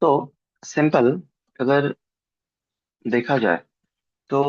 तो सिंपल अगर देखा जाए तो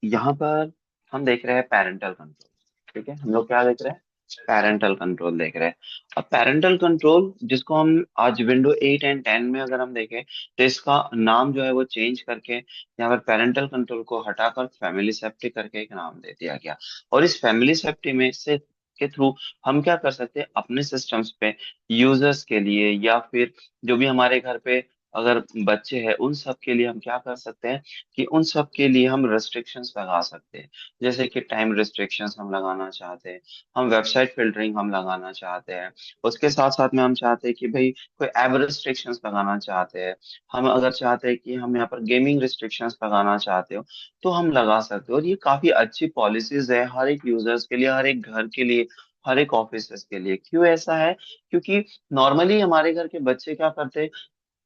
यहाँ पर हम देख रहे हैं पेरेंटल कंट्रोल। ठीक है, हम लोग क्या देख रहे हैं? पेरेंटल कंट्रोल देख रहे हैं। अब पेरेंटल कंट्रोल जिसको हम आज विंडो 8 एंड 10 में अगर हम देखें तो इसका नाम जो है वो चेंज करके यहाँ पर पेरेंटल कंट्रोल को हटाकर फैमिली सेफ्टी करके एक नाम दे दिया गया। और इस फैमिली सेफ्टी में से के थ्रू हम क्या कर सकते हैं अपने सिस्टम्स पे यूजर्स के लिए या फिर जो भी हमारे घर पे अगर बच्चे हैं उन सब के लिए हम क्या कर सकते हैं कि उन सब के लिए हम रेस्ट्रिक्शंस लगा सकते हैं। जैसे कि टाइम रेस्ट्रिक्शंस हम लगाना चाहते हैं, हम वेबसाइट फिल्टरिंग हम लगाना चाहते हैं, उसके साथ साथ में हम चाहते हैं कि भाई कोई ऐप रेस्ट्रिक्शंस लगाना चाहते हैं। हम अगर चाहते हैं कि हम यहाँ पर गेमिंग रिस्ट्रिक्शंस लगाना चाहते हो तो हम लगा सकते हो। और ये काफी अच्छी पॉलिसीज है हर एक यूजर्स के लिए, हर एक घर के लिए, हर एक ऑफिस के लिए। क्यों ऐसा है? क्योंकि नॉर्मली हमारे घर के बच्चे क्या करते हैं,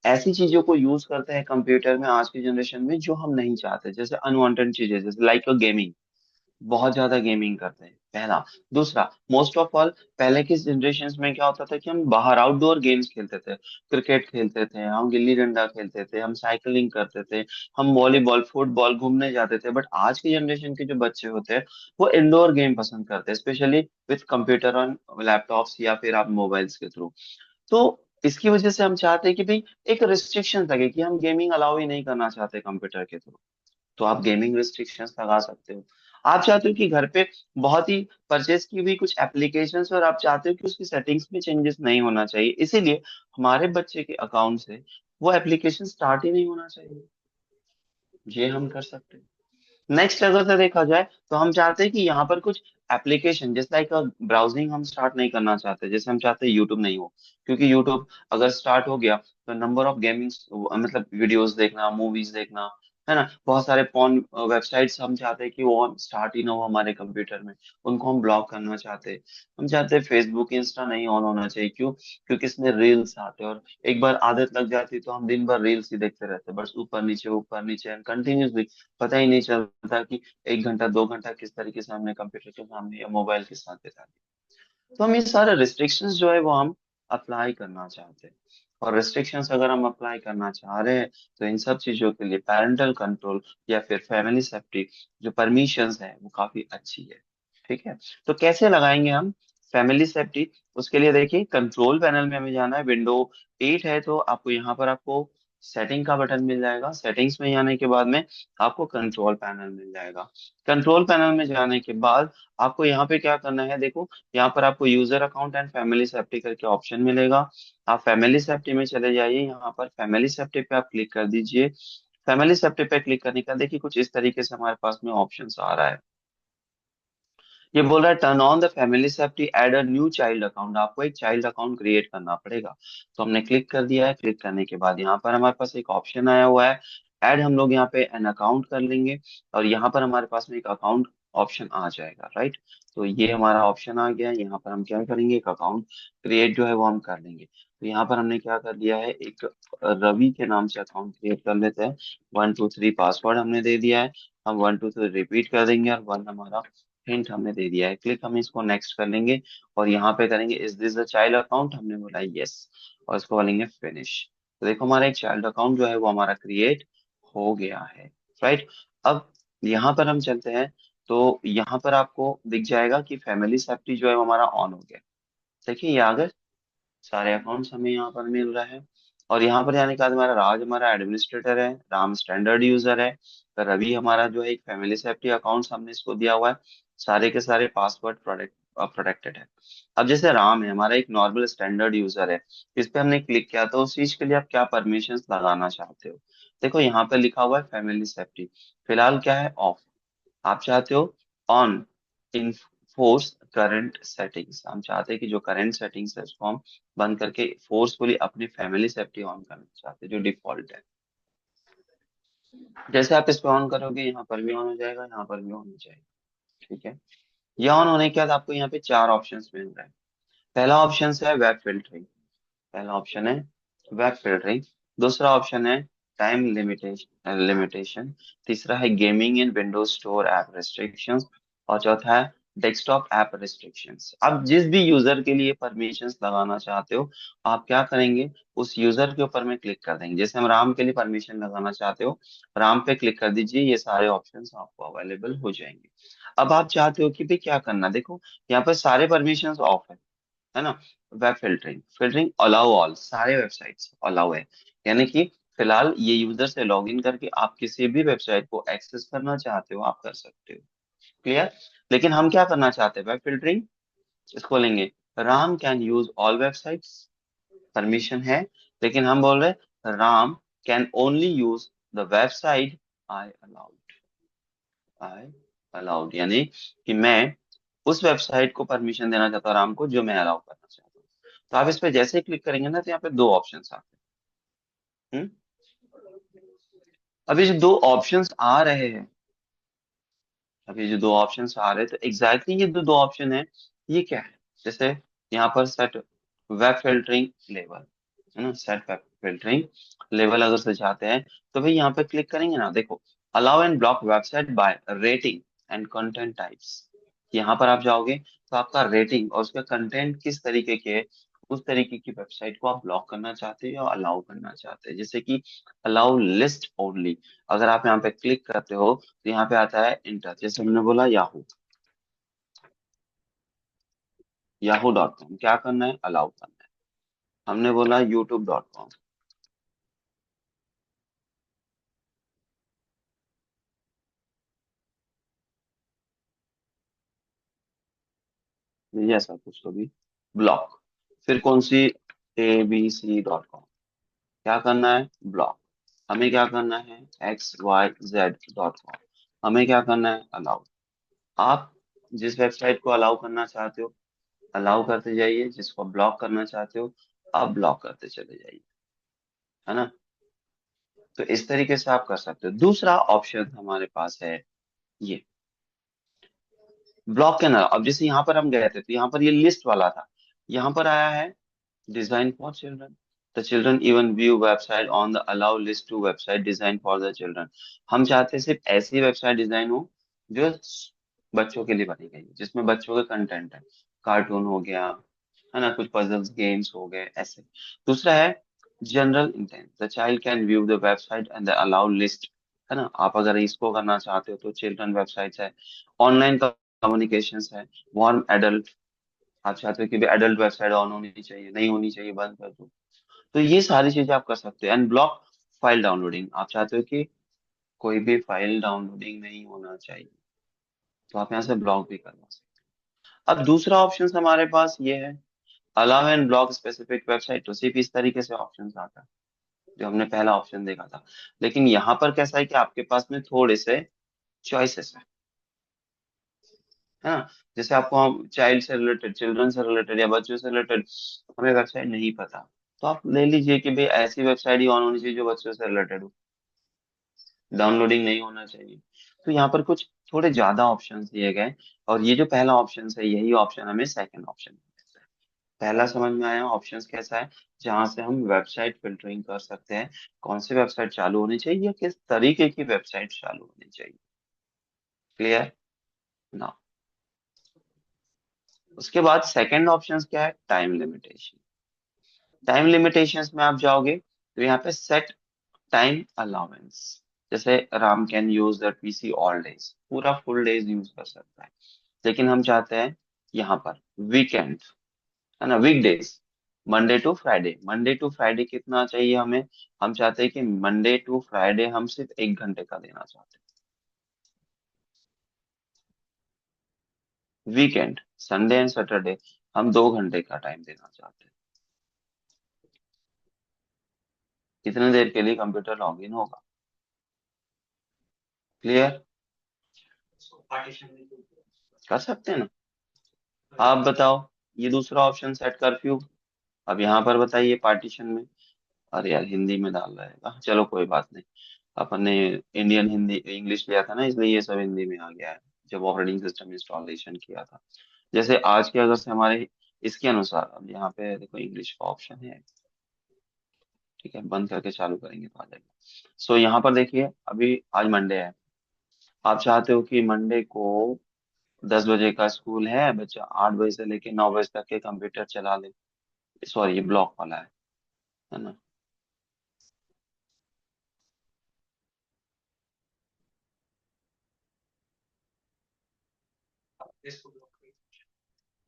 ऐसी चीजों को यूज करते हैं कंप्यूटर में आज की जनरेशन में जो हम नहीं चाहते, जैसे अनवांटेड चीजें, जैसे लाइक गेमिंग। बहुत ज्यादा गेमिंग करते हैं, पहला। दूसरा, मोस्ट ऑफ ऑल पहले की जनरेशन में क्या होता था कि हम बाहर आउटडोर गेम्स खेलते थे, क्रिकेट खेलते थे, हम गिल्ली डंडा खेलते थे, हम साइकिलिंग करते थे, हम वॉलीबॉल फुटबॉल घूमने जाते थे। बट आज की जनरेशन के जो बच्चे होते हैं वो इंडोर गेम पसंद करते हैं, specially with computer on laptops या फिर आप मोबाइल्स के थ्रू। तो इसकी वजह से हम चाहते हैं कि भाई एक रिस्ट्रिक्शन लगे कि हम गेमिंग अलाउ ही नहीं करना चाहते कंप्यूटर के थ्रू। तो आप गेमिंग रिस्ट्रिक्शंस लगा सकते हो। आप चाहते हो कि घर पे बहुत ही परचेज की हुई कुछ एप्लीकेशंस और आप चाहते हो कि उसकी सेटिंग्स में चेंजेस नहीं होना चाहिए, इसीलिए हमारे बच्चे के अकाउंट से वो एप्लीकेशन स्टार्ट ही नहीं होना चाहिए। ये हम कर सकते हैं। नेक्स्ट अगर से देखा जाए तो हम चाहते हैं कि यहाँ पर कुछ एप्लीकेशन जैसे लाइक ब्राउजिंग हम स्टार्ट नहीं करना चाहते, जैसे हम चाहते हैं यूट्यूब नहीं हो। क्योंकि यूट्यूब अगर स्टार्ट हो गया तो नंबर ऑफ गेमिंग मतलब वीडियोस देखना, मूवीज देखना, है ना, बहुत सारे पॉन वेबसाइट्स हम चाहते हैं कि वो स्टार्ट ही ना हो हमारे कंप्यूटर में, उनको हम ब्लॉक करना चाहते हैं। हम चाहते हैं फेसबुक इंस्टा नहीं ऑन होना चाहिए। क्यों? क्योंकि इसमें रील्स आते हैं और एक बार आदत लग जाती है तो हम दिन भर रील्स ही देखते रहते हैं, बस ऊपर नीचे कंटिन्यूसली। पता ही नहीं चलता कि 1 घंटा 2 घंटा किस तरीके से हमने कंप्यूटर के सामने या मोबाइल के साथ बिता दिया। तो हम ये सारे रिस्ट्रिक्शंस जो है वो हम अप्लाई करना चाहते हैं। और रिस्ट्रिक्शंस अगर हम अप्लाई करना चाह रहे हैं तो इन सब चीजों के लिए पेरेंटल कंट्रोल या फिर फैमिली सेफ्टी जो परमिशंस है वो काफी अच्छी है। ठीक है, तो कैसे लगाएंगे हम फैमिली सेफ्टी? उसके लिए देखिए कंट्रोल पैनल में हमें जाना है। विंडो 8 है तो आपको यहाँ पर आपको सेटिंग का बटन मिल जाएगा। सेटिंग्स में जाने के बाद में आपको कंट्रोल पैनल मिल जाएगा। कंट्रोल पैनल में जाने के बाद आपको यहाँ पे क्या करना है, देखो यहाँ पर आपको user account and family safety करके ऑप्शन मिलेगा। आप फैमिली सेफ्टी में चले जाइए, यहाँ पर फैमिली सेफ्टी पे आप क्लिक कर दीजिए। फैमिली सेफ्टी पे क्लिक करने का देखिए कुछ इस तरीके से हमारे पास में ऑप्शंस आ रहा है। ये बोल रहा है turn on the family safety, add a new child account. आपको एक चाइल्ड अकाउंट क्रिएट करना पड़ेगा। तो हमने क्लिक कर दिया है। क्लिक करने के बाद यहाँ पर हमारे पास एक ऑप्शन आया हुआ है ऐड। हम लोग यहाँ पे एन अकाउंट कर लेंगे और यहाँ पर हमारे पास में एक अकाउंट ऑप्शन आ जाएगा, राइट। तो ये हमारा ऑप्शन आ गया। यहाँ पर हम क्या करेंगे, एक अकाउंट क्रिएट जो है वो हम कर लेंगे। तो यहाँ पर हमने क्या कर लिया है, एक रवि के नाम से अकाउंट क्रिएट कर लेते हैं। 1 2 3 पासवर्ड हमने दे दिया है। हम 1 2 3 रिपीट कर देंगे और 1 हमारा हिंट हमने दे दिया है। क्लिक हम इसको नेक्स्ट कर लेंगे और यहाँ पे करेंगे is this the child account, हमने बोला यस, और इसको बोलेंगे फिनिश। तो देखो हमारा एक चाइल्ड अकाउंट जो है वो हमारा क्रिएट हो गया है, राइट। अब यहाँ पर हम चलते हैं तो यहाँ पर आपको दिख जाएगा कि फैमिली सेफ्टी जो है वो हमारा ऑन हो गया। देखिए ये आ गए सारे अकाउंट्स हमें यहाँ पर मिल रहा है। और यहाँ पर जाने के बाद हमारा राज हमारा एडमिनिस्ट्रेटर है, राम स्टैंडर्ड यूजर है, तो रवि हमारा जो है एक फैमिली सेफ्टी अकाउंट हमने इसको दिया हुआ है। सारे के सारे पासवर्ड प्रोटेक्टेड है। अब जैसे राम है हमारा एक नॉर्मल स्टैंडर्ड यूजर है, इस पे हमने क्लिक किया तो उस चीज के लिए आप क्या परमिशंस लगाना चाहते हो? देखो यहाँ पे लिखा हुआ है फैमिली सेफ्टी, फिलहाल क्या है, ऑफ। आप चाहते हो ऑन, इनफोर्स करंट सेटिंग्स। हम चाहते हैं कि जो करंट सेटिंग्स है उसको हम बंद करके फोर्सफुली अपनी फैमिली सेफ्टी ऑन करना चाहते हैं जो डिफॉल्ट है। जैसे आप इस पे ऑन करोगे यहाँ पर भी ऑन हो जाएगा, यहाँ पर भी ऑन हो जाएगा। ठीक है, ये ऑन होने के बाद आपको यहाँ पे 4 ऑप्शंस मिल रहे हैं। पहला ऑप्शन है वेब फिल्टरिंग। पहला ऑप्शन है वेब फिल्टरिंग। दूसरा ऑप्शन है टाइम लिमिटेशन। तीसरा है गेमिंग इन विंडोज स्टोर ऐप रेस्ट्रिक्शंस। और चौथा है डेस्कटॉप ऐप रिस्ट्रिक्शंस। आप जिस भी यूजर के लिए परमिशंस लगाना चाहते हो, आप क्या करेंगे, उस यूजर के ऊपर में क्लिक कर देंगे। जैसे हम राम के लिए परमिशन लगाना चाहते हो, राम पे क्लिक कर दीजिए, ये सारे ऑप्शंस आपको अवेलेबल हो जाएंगे। अब आप चाहते हो कि भाई क्या करना, देखो यहाँ पर सारे परमिशंस ऑफ है ना। Web filtering, filtering allow all, सारे वेबसाइट्स अलाउ है, यानी कि फिलहाल ये यूजर से लॉगिन करके आप किसी भी वेबसाइट को एक्सेस करना चाहते हो, आप कर सकते हो। क्लियर। लेकिन हम क्या करना चाहते हैं, वेब फिल्टरिंग, इसको लेंगे, Ram can use all websites, permission है, लेकिन हम बोल रहे Ram can only use the website I allowed, I allowed, यानी कि मैं उस वेबसाइट को परमिशन देना चाहता हूँ राम को, जो मैं अलाउ करना चाहता हूँ। तो आप इस पे जैसे ही क्लिक करेंगे ना, तो यहाँ पे दो ऑप्शंस आते हैं। अभी जो दो ऑप्शंस आ रहे हैं, अभी जो दो ऑप्शंस आ रहे हैं, तो एग्जैक्टली ये दो दो ऑप्शन है, ये क्या है। जैसे यहाँ पर सेट वेब फिल्टरिंग लेवल, है ना, सेट वेब फिल्टरिंग लेवल अगर से चाहते हैं, तो भाई यहाँ पे क्लिक करेंगे ना, देखो allow and block website buy rating and content types. यहाँ पर आप जाओगे तो आपका रेटिंग और उसका कंटेंट किस तरीके के है, उस तरीके की वेबसाइट को आप ब्लॉक करना चाहते हो या अलाउ करना चाहते हैं। जैसे कि अलाउ लिस्ट ओनली, अगर आप यहाँ पे क्लिक करते हो तो यहाँ पे आता है इंटर, जैसे हमने बोला याहू, yahoo.com क्या करना है, अलाउ करना है। हमने बोला youtube.com, ये ऐसा कुछ तो भी, ब्लॉक। फिर कौन सी, abc.com, क्या करना है, ब्लॉक। हमें क्या करना है, xyz.com, हमें क्या करना है, अलाउ। आप जिस वेबसाइट को अलाउ करना चाहते हो अलाउ करते जाइए, जिसको ब्लॉक करना चाहते हो आप ब्लॉक करते चले जाइए, है ना। तो इस तरीके से आप कर सकते हो। दूसरा ऑप्शन हमारे पास है ये, ब्लॉक के ना, अब जैसे यहाँ पर हम गए थे तो यहाँ पर ये लिस्ट वाला था, यहाँ पर आया है design for children, the children even view website on the allow list to website design for the children. हम चाहते हैं सिर्फ ऐसी वेबसाइट डिजाइन हो जो बच्चों के लिए बनी गई है, जिसमें बच्चों का कंटेंट है, कार्टून हो गया, है ना, कुछ पजल्स गेम्स हो गए ऐसे। दूसरा है general intent, the child can view the website and the allow list, है ना। आप अगर इसको करना चाहते हो तो चिल्ड्रन वेबसाइट्स है, ऑनलाइन कम्युनिकेशंस है, वार्म एडल्ट, आप चाहते हो कि भी एडल्ट वेबसाइट ऑन होनी चाहिए, नहीं होनी चाहिए, बंद कर दो। तो ये सारी चीजें आप कर सकते हो। एंड ब्लॉक फाइल डाउनलोडिंग, आप चाहते हो कि कोई भी फाइल डाउनलोडिंग नहीं होना चाहिए, तो आप यहाँ से ब्लॉक भी करवा सकते हो। अब दूसरा ऑप्शन हमारे पास ये है, allow and block specific website, तो सिर्फ इस तरीके से ऑप्शन आता है जो हमने पहला ऑप्शन देखा था। लेकिन यहाँ पर कैसा है कि आपके पास में थोड़े से चॉइसेस है ना। जैसे आपको हम चाइल्ड से रिलेटेड, चिल्ड्रन से रिलेटेड या बच्चों से रिलेटेड हमें वेबसाइट नहीं पता, तो आप ले लीजिए कि भाई ऐसी वेबसाइट ही ऑन होनी चाहिए जो बच्चों से रिलेटेड हो, डाउनलोडिंग नहीं होना चाहिए। तो यहाँ पर कुछ थोड़े ज्यादा ऑप्शंस दिए गए, और ये जो पहला ऑप्शन है यही ऑप्शन हमें सेकंड ऑप्शन मिलता है। पहला समझ में आया ऑप्शन कैसा है, जहां से हम वेबसाइट फिल्टरिंग कर सकते हैं, कौन सी वेबसाइट चालू होनी चाहिए या किस तरीके की वेबसाइट चालू होनी चाहिए। क्लियर ना। उसके बाद सेकंड ऑप्शन क्या है, टाइम लिमिटेशन। टाइम लिमिटेशंस में आप जाओगे तो यहाँ पे सेट टाइम अलाउंस, जैसे Ram can use that PC all days, पूरा फुल डेज यूज कर सकता है। लेकिन हम चाहते हैं यहाँ पर वीकेंड, है ना, weekdays, Monday to Friday, Monday to Friday कितना चाहिए हमें, हम चाहते हैं कि मंडे टू फ्राइडे हम सिर्फ 1 घंटे का देना चाहते हैं। वीकेंड, संडे एंड सैटरडे हम 2 घंटे का टाइम देना चाहते हैं। कितने देर के लिए कंप्यूटर लॉगिन होगा। क्लियर, कर सकते हैं ना। आप बताओ, ये दूसरा ऑप्शन सेट कर्फ्यू, अब यहाँ पर बताइए पार्टीशन में, अरे यार हिंदी में डाल रहा है, चलो कोई बात नहीं, अपन ने इंडियन हिंदी इंग्लिश लिया था ना, इसलिए ये सब हिंदी में आ गया है जब ऑपरेटिंग सिस्टम इंस्टॉलेशन किया था। जैसे आज के अगर से हमारे इसके अनुसार, अब यहाँ पे देखो इंग्लिश का ऑप्शन है, ठीक है, बंद करके चालू करेंगे तो आ जाएगा। सो यहाँ पर देखिए, अभी आज मंडे है, आप चाहते हो कि मंडे को 10 बजे का स्कूल है, बच्चा 8 बजे से लेके 9 बजे तक के कंप्यूटर चला ले। सॉरी, ये ब्लॉक वाला है ना?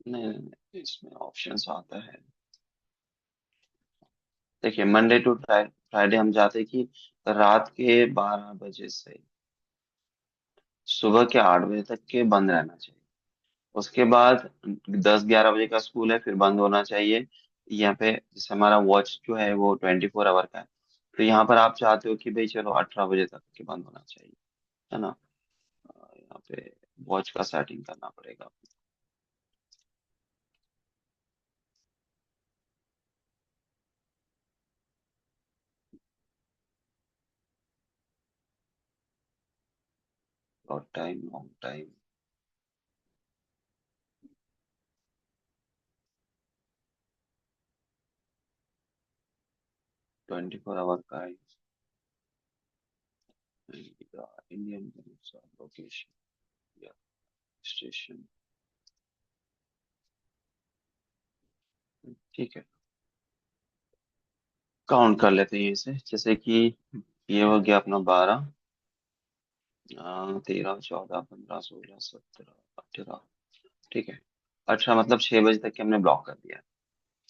नहीं नहीं नहीं, इसमें ऑप्शंस आता है। देखिए, मंडे टू फ्राइडे हम चाहते हैं कि रात के 12 बजे से सुबह के 8 बजे तक के बंद रहना चाहिए। उसके बाद 10-11 बजे का स्कूल है, फिर बंद होना चाहिए। यहाँ पे जैसे हमारा वॉच जो है वो 24 आवर का है, तो यहाँ पर आप चाहते हो कि भाई चलो 18 बजे तक के बंद होना चाहिए, है ना? यहाँ पे वॉच का सेटिंग करना पड़ेगा। Short time, long time, 24 hour का है। इंडियन लोकेशन या स्टेशन। ठीक है, काउंट कर लेते हैं इसे, जैसे कि ये हो गया अपना 12, 13, 14, 15, 16, 17, 18। ठीक है, 18 मतलब 6 बजे तक के हमने ब्लॉक कर दिया।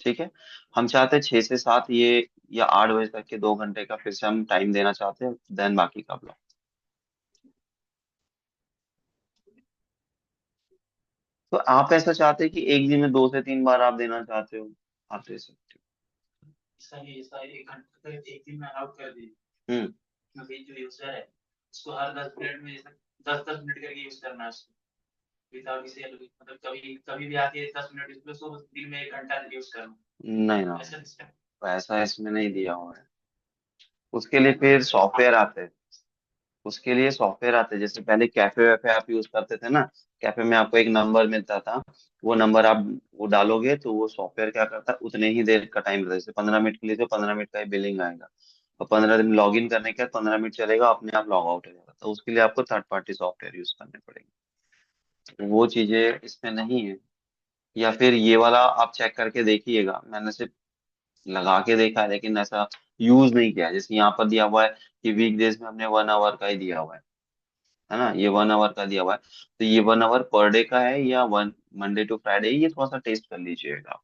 ठीक है, हम चाहते हैं 6 से 7 ये, या 8 बजे तक के 2 घंटे का फिर से हम टाइम देना चाहते हैं, देन बाकी का ब्लॉक। तो आप ऐसा चाहते हैं कि एक दिन में 2 से 3 बार आप देना चाहते हो, आप दे सकते हो। नहीं ना, पैसा इसमें नहीं दिया हुआ है। उसके लिए फिर सॉफ्टवेयर आते हैं। उसके लिए सॉफ्टवेयर आते हैं, जैसे पहले कैफे वैफे आप यूज करते थे ना। कैफे में आपको एक नंबर मिलता था, वो नंबर आप वो डालोगे तो वो सॉफ्टवेयर क्या करता है, उतने ही देर का टाइम रहता है। जैसे 15 मिनट के लिए तो 15 मिनट का ही बिलिंग आएगा, और 15 दिन लॉग इन करने के बाद 15 मिनट चलेगा, अपने आप लॉग आउट हो जाएगा। तो उसके लिए आपको थर्ड पार्टी सॉफ्टवेयर यूज करने पड़ेंगे, तो वो चीजें इसमें नहीं है। या फिर ये वाला आप चेक करके देखिएगा, मैंने सिर्फ लगा के देखा है लेकिन ऐसा यूज नहीं किया है। जैसे यहाँ पर दिया हुआ है कि वीकडेज में हमने 1 आवर का ही दिया हुआ है ना? ये 1 आवर का दिया हुआ है, तो ये 1 आवर पर डे का है या वन मंडे टू फ्राइडे, ये थोड़ा सा टेस्ट कर लीजिएगा।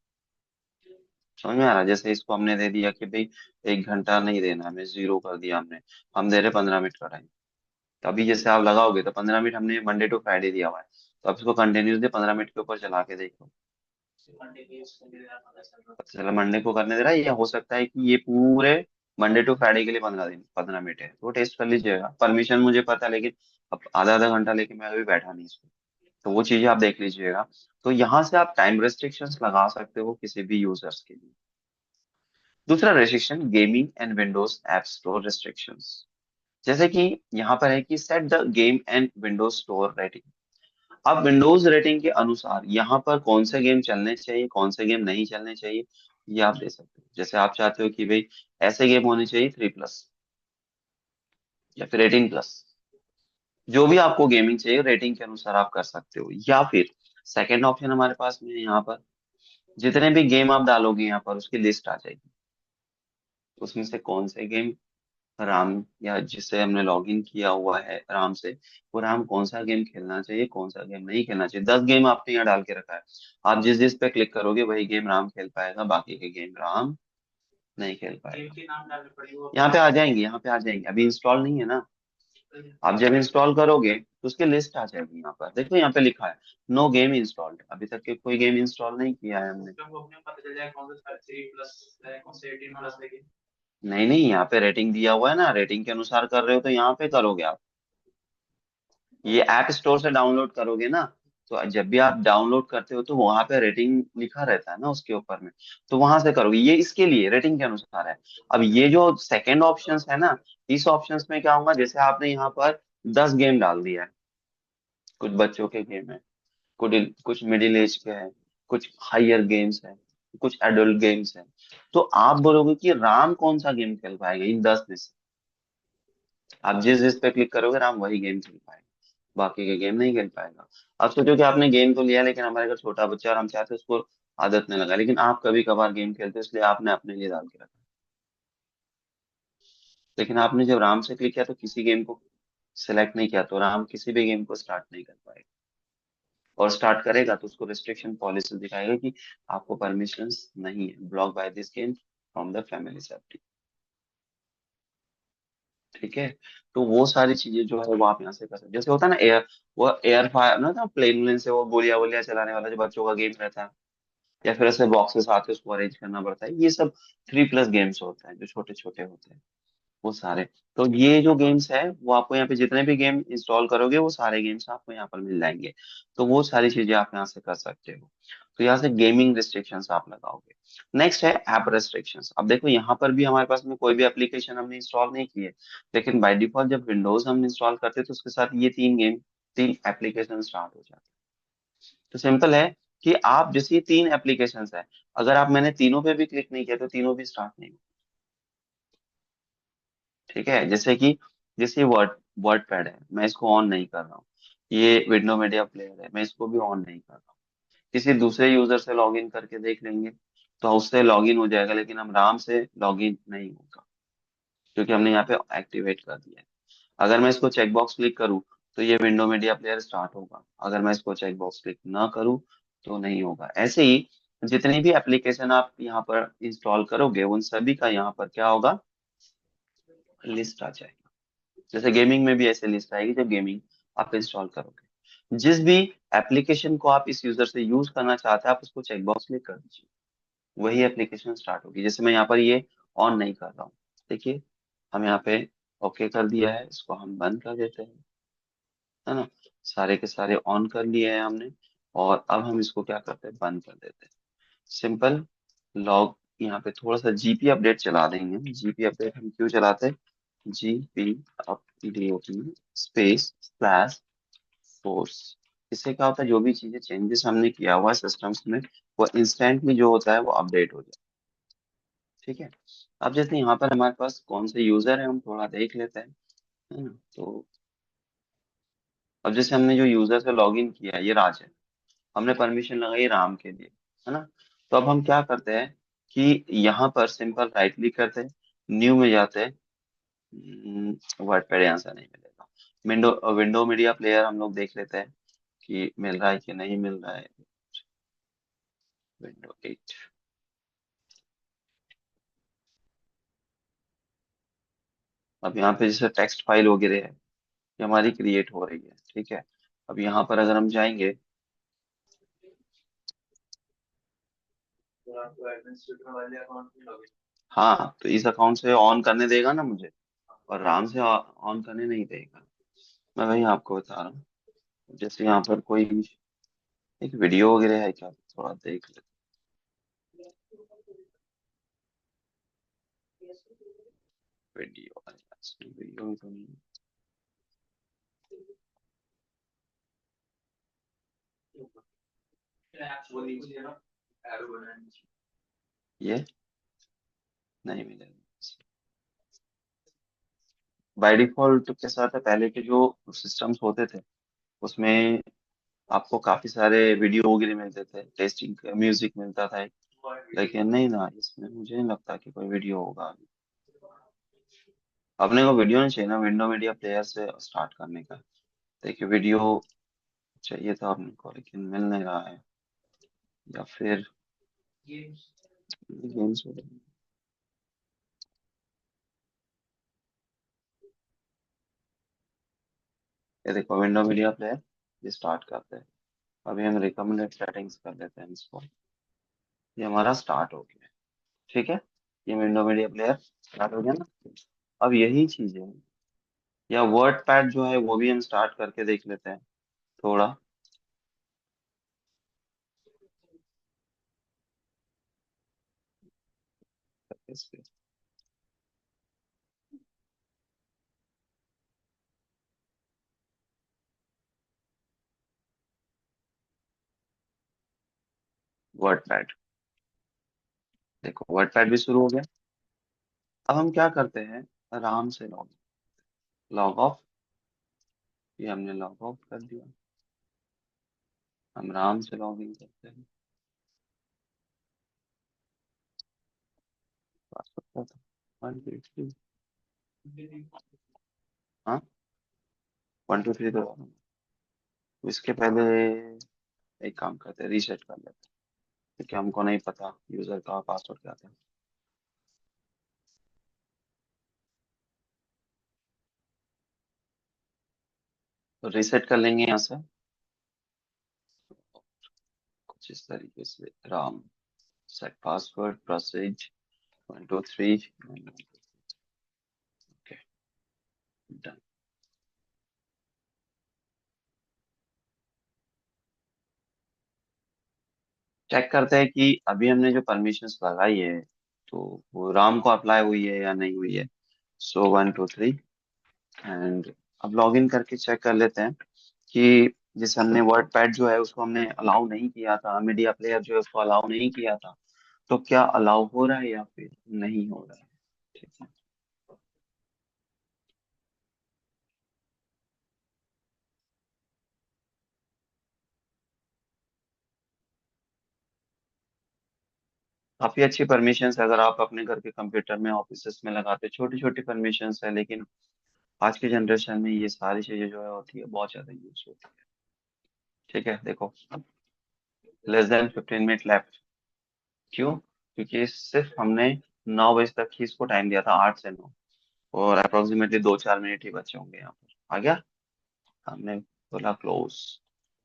समझ में आ रहा है? जैसे इसको हमने दे दिया कि भाई 1 घंटा नहीं देना, हमें 0 कर दिया हमने, हम दे रहे 15 मिनट का टाइम। तो अभी जैसे आप लगाओगे तो 15 मिनट हमने मंडे टू फ्राइडे दिया हुआ है, तो आप इसको कंटिन्यूसली 15 मिनट के ऊपर चला के देखो। चलो, मंडे को करने दे रहा है, या हो सकता है कि ये पूरे मंडे टू फ्राइडे के लिए 15 दिन 15 मिनट है, तो वो टेस्ट कर लीजिएगा। परमिशन मुझे पता है, लेकिन अब आधा आधा घंटा लेके मैं अभी बैठा नहीं इसमें, तो वो चीजें आप देख लीजिएगा। तो यहाँ से आप टाइम रेस्ट्रिक्शंस लगा सकते हो किसी भी यूजर्स के लिए। दूसरा restriction, gaming and Windows app store restrictions. जैसे कि यहाँ पर है कि set the game and Windows store rating. अब विंडोज रेटिंग के अनुसार यहाँ पर कौन से गेम चलने चाहिए, कौन से गेम नहीं चलने चाहिए, ये आप दे सकते हो। जैसे आप चाहते हो कि भाई ऐसे गेम होने चाहिए 3+, या फिर 18+, जो भी आपको गेमिंग चाहिए रेटिंग के अनुसार आप कर सकते हो। या फिर सेकेंड ऑप्शन हमारे पास में है, यहाँ पर जितने भी गेम आप डालोगे यहाँ पर उसकी लिस्ट आ जाएगी, उसमें से कौन से गेम राम, या जिससे हमने लॉगिन किया हुआ है राम से, वो राम कौन सा गेम खेलना चाहिए, कौन सा गेम नहीं खेलना चाहिए। 10 गेम आपने यहाँ डाल के रखा है, आप जिस जिस पे क्लिक करोगे वही गेम राम खेल पाएगा, बाकी के गेम राम नहीं खेल पाएगा। यहाँ पे आ जाएंगे, यहाँ पे आ जाएंगे, अभी इंस्टॉल नहीं है ना। आप जब इंस्टॉल करोगे तो उसकी लिस्ट आ जाएगी। यहाँ पर देखो, यहाँ पे लिखा है नो गेम इंस्टॉल्ड, अभी तक के कोई गेम इंस्टॉल नहीं किया है हमने। नहीं नहीं, यहाँ पे रेटिंग दिया हुआ है ना, रेटिंग के अनुसार कर रहे हो तो यहाँ पे करोगे आप। ये ऐप स्टोर से डाउनलोड करोगे ना, तो जब भी आप डाउनलोड करते हो तो वहां पे रेटिंग लिखा रहता है ना उसके ऊपर में, तो वहां से करोगे। ये इसके लिए रेटिंग के अनुसार है। अब ये जो सेकंड ऑप्शंस है ना, इस ऑप्शंस में क्या होगा, जैसे आपने यहाँ पर 10 गेम डाल दिया है, कुछ बच्चों के गेम है, कुछ कुछ मिडिल एज के हैं, कुछ हायर गेम्स हैं, कुछ एडल्ट गेम्स हैं, तो आप बोलोगे कि राम कौन सा गेम खेल पाएगा इन 10 में से। आप जिस जिस पे क्लिक करोगे राम वही गेम खेल पाएगा। बाकी के गेम नहीं खेल पाएगा। अब सोचो कि आपने गेम तो लिया, लेकिन हमारे घर छोटा बच्चा है और हम चाहते हैं उसको आदत नहीं लगा, लेकिन आप कभी कभार गेम खेलते हो इसलिए आपने अपने लिए डाल के रखा। लेकिन आपने जब राम से क्लिक किया तो किसी गेम को सिलेक्ट नहीं किया, तो राम किसी भी गेम को स्टार्ट नहीं कर पाएगा। और स्टार्ट करेगा तो उसको रिस्ट्रिक्शन पॉलिसी दिखाएगा कि आपको परमिशंस नहीं है, block by this game from the family safety. ठीक है। तो वो सारी चीजें जो है वो आप यहाँ से कर सकते हैं। जैसे होता है ना एयर, वो एयर फायर ना था, प्लेन व्लेन से वो गोलियां वोलियां चलाने वाला जो बच्चों का गेम रहता है, या फिर ऐसे बॉक्सेस आते हैं उसको अरेंज करना पड़ता है, ये सब 3+ गेम्स होते हैं जो छोटे छोटे होते हैं वो सारे। तो ये जो गेम्स है वो आपको यहाँ पे जितने भी गेम इंस्टॉल करोगे वो सारे गेम्स आपको यहाँ पर मिल जाएंगे। तो वो सारी चीजें आप यहाँ से कर सकते हो। तो यहाँ से गेमिंग रिस्ट्रिक्शंस आप लगाओगे। नेक्स्ट है ऐप रेस्ट्रिक्शंस। अब देखो यहाँ पर भी हमारे पास में कोई भी एप्लीकेशन हमने इंस्टॉल नहीं की है, लेकिन बाय डिफॉल्ट जब विंडोज हम इंस्टॉल करते हैं तो उसके साथ ये 3 एप्लीकेशन स्टार्ट हो जाते हैं। तो सिंपल है कि आप जैसे ये 3 एप्लीकेशन है, अगर आप मैंने तीनों पे भी क्लिक नहीं किया तो तीनों भी स्टार्ट नहीं। ठीक है। जैसे वर्ड वर्ड पैड है, मैं इसको ऑन नहीं कर रहा हूँ। ये विंडो मीडिया प्लेयर है, मैं इसको भी ऑन नहीं कर रहा हूँ। किसी दूसरे यूजर से लॉगिन करके देख लेंगे तो उससे लॉगिन हो जाएगा, लेकिन हम राम से लॉगिन नहीं होगा, क्योंकि हमने यहाँ पे एक्टिवेट कर दिया है। अगर मैं इसको चेकबॉक्स क्लिक करूँ तो ये विंडो मीडिया प्लेयर स्टार्ट होगा, अगर मैं इसको चेकबॉक्स क्लिक ना करूँ तो नहीं होगा। ऐसे ही जितनी भी एप्लीकेशन आप यहाँ पर इंस्टॉल करोगे उन सभी का यहाँ पर क्या होगा, लिस्ट आ जाएगा। जैसे गेमिंग में भी ऐसे लिस्ट आएगी जब गेमिंग आप इंस्टॉल करोगे। जिस भी एप्लीकेशन को आप इस यूजर से यूज करना चाहते हैं आप उसको चेकबॉक्स क्लिक कर दीजिए, वही एप्लीकेशन स्टार्ट होगी। जैसे मैं यहाँ पर ये ऑन नहीं कर रहा हूँ, देखिए हम यहाँ पे ओके कर दिया है, इसको हम बंद कर देते हैं, है ना। सारे के सारे ऑन कर लिए हैं हमने, और अब हम इसको क्या करते हैं, बंद कर देते हैं। सिंपल लॉग, यहाँ पे थोड़ा सा जीपी अपडेट चला देंगे। जीपी अपडेट हम क्यों चलाते हैं, GP update space slash force. इससे क्या होता है, जो भी चीजें चेंजेस हमने किया हुआ है सिस्टम्स में वो इंस्टेंटली जो होता है वो अपडेट हो जाए। ठीक है। अब जैसे यहाँ पर हमारे पास कौन से यूजर है हम थोड़ा देख लेते हैं, है ना। तो अब जैसे हमने जो यूजर से लॉग इन किया है ये राज है, हमने परमिशन लगाई राम के लिए, है ना। तो अब हम क्या करते हैं कि यहाँ पर सिंपल राइट क्लिक करते हैं, न्यू में जाते हैं। वर्ड पैड यहाँ से नहीं मिलेगा। विंडो विंडो मीडिया प्लेयर हम लोग देख लेते हैं कि मिल रहा है कि नहीं मिल रहा है। विंडो 8। अब यहाँ पे जैसे टेक्स्ट फाइल वगैरह है ये हमारी क्रिएट हो रही है। ठीक है। अब यहाँ पर अगर हम जाएंगे, हाँ तो इस अकाउंट से ऑन करने देगा ना मुझे, और राम से ऑन करने नहीं देगा। मैं वही आपको बता रहा हूँ। जैसे यहाँ पर कोई एक वीडियो वगैरह है क्या, थोड़ा देख लेते हैं। वीडियो वीडियो तो नहीं। ये नहीं मिलेगा। बाय डिफॉल्ट के साथ है, पहले के जो सिस्टम्स होते थे उसमें आपको काफी सारे वीडियो वगैरह मिलते थे, टेस्टिंग म्यूजिक मिलता था। लेकिन नहीं ना, इसमें मुझे नहीं लगता कि कोई वीडियो होगा अभी। अपने को वीडियो नहीं चाहिए ना, विंडो मीडिया प्लेयर से स्टार्ट करने का। देखिए वीडियो चाहिए था अपने को लेकिन मिल नहीं रहा है, या फिर गेम्स वगैरह। ये देखो विंडो मीडिया प्लेयर, ये स्टार्ट करते हैं। अभी हम रिकमेंडेड सेटिंग्स कर देते हैं इसको। ये हमारा स्टार्ट हो गया है। ठीक है। ये विंडो मीडिया प्लेयर स्टार्ट हो गया ना। अब यही चीज है, या वर्ड पैड जो है वो भी हम स्टार्ट करके देख लेते हैं थोड़ा। इस पे वर्ड पैड, देखो वर्ड पैड भी शुरू हो गया। अब हम क्या करते हैं, आराम से लॉग ऑफ, ये हमने लॉग आउट कर दिया। हम आराम से लॉग इन करते हैं। पासवर्ड था 1 2 3। हाँ, 1 2 3 तो इसके पहले एक काम करते हैं, रीसेट कर लेते हैं, क्योंकि हमको नहीं पता यूजर का पासवर्ड क्या था। तो रीसेट कर लेंगे यहाँ से कुछ इस तरीके से। Ram, set password, proceed 1 2 3। Okay, done. Check करते हैं कि अभी हमने जो परमिशंस लगाई है तो वो राम को अप्लाई हुई है या नहीं हुई है। सो 1 2 3। एंड अब लॉग इन करके चेक कर लेते हैं कि जैसे हमने वर्ड पैड जो है उसको हमने अलाउ नहीं किया था, मीडिया प्लेयर जो है उसको अलाउ नहीं किया था, तो क्या अलाउ हो रहा है या फिर नहीं हो रहा है। ठीक है। काफी अच्छी परमिशंस है, अगर आप अपने घर के कंप्यूटर में ऑफिसेस में लगाते, छोटी छोटी परमिशंस है, लेकिन आज के जनरेशन में ये सारी चीजें जो है होती है, बहुत ज्यादा यूज होती है। ठीक है, देखो, लेस देन 15 मिनट लेफ्ट। क्यों? क्योंकि सिर्फ हमने 9 बजे तक ही इसको टाइम दिया था, 8 से 9, और अप्रोक्सीमेटली 2 4 मिनट ही बचे होंगे यहाँ पर। आ गया, हमने बोला क्लोज।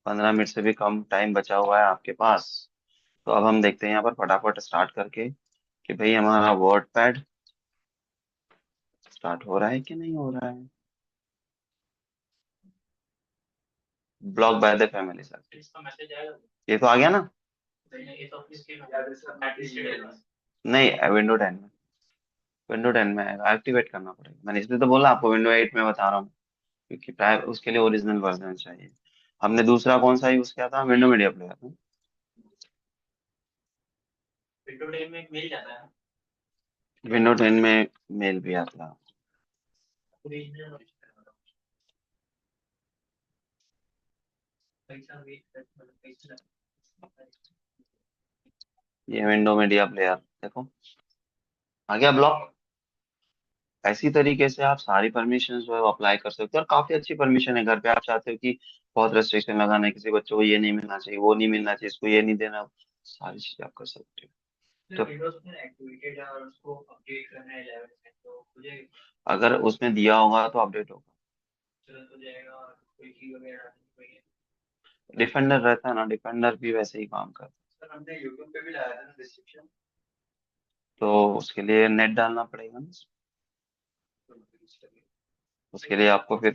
15 मिनट से भी कम टाइम बचा हुआ है आपके पास। तो अब हम देखते हैं यहाँ पर फटाफट स्टार्ट करके कि भाई हमारा वर्ड पैड स्टार्ट हो रहा है कि नहीं हो रहा है। Block by the family sir, ये तो आ गया ना। नहीं, विंडो 10 में आएगा, एक्टिवेट करना पड़ेगा। मैंने इसलिए तो बोला आपको विंडो 8 में बता रहा हूँ, क्योंकि प्राय उसके लिए ओरिजिनल वर्जन चाहिए। हमने दूसरा कौन सा यूज किया था, विंडो मीडिया प्लेयर। विंडो 10 में मेल भी आता है। ये विंडो मीडिया प्लेयर देखो, आ गया ब्लॉक। ऐसी तरीके से आप सारी परमिशन जो है वो अप्लाई कर सकते हो, और काफी अच्छी परमिशन है। घर पे आप चाहते हो कि बहुत रेस्ट्रिक्शन लगाना है, किसी बच्चों को ये नहीं मिलना चाहिए, वो नहीं मिलना चाहिए, इसको ये नहीं देना, सारी चीजें आप कर सकते हो। तो अगर उसमें दिया होगा तो अपडेट होगा। डिफेंडर रहता है ना, डिफेंडर भी वैसे ही काम करता है। तो उसके लिए नेट डालना पड़ेगा ना, उसके लिए आपको फिर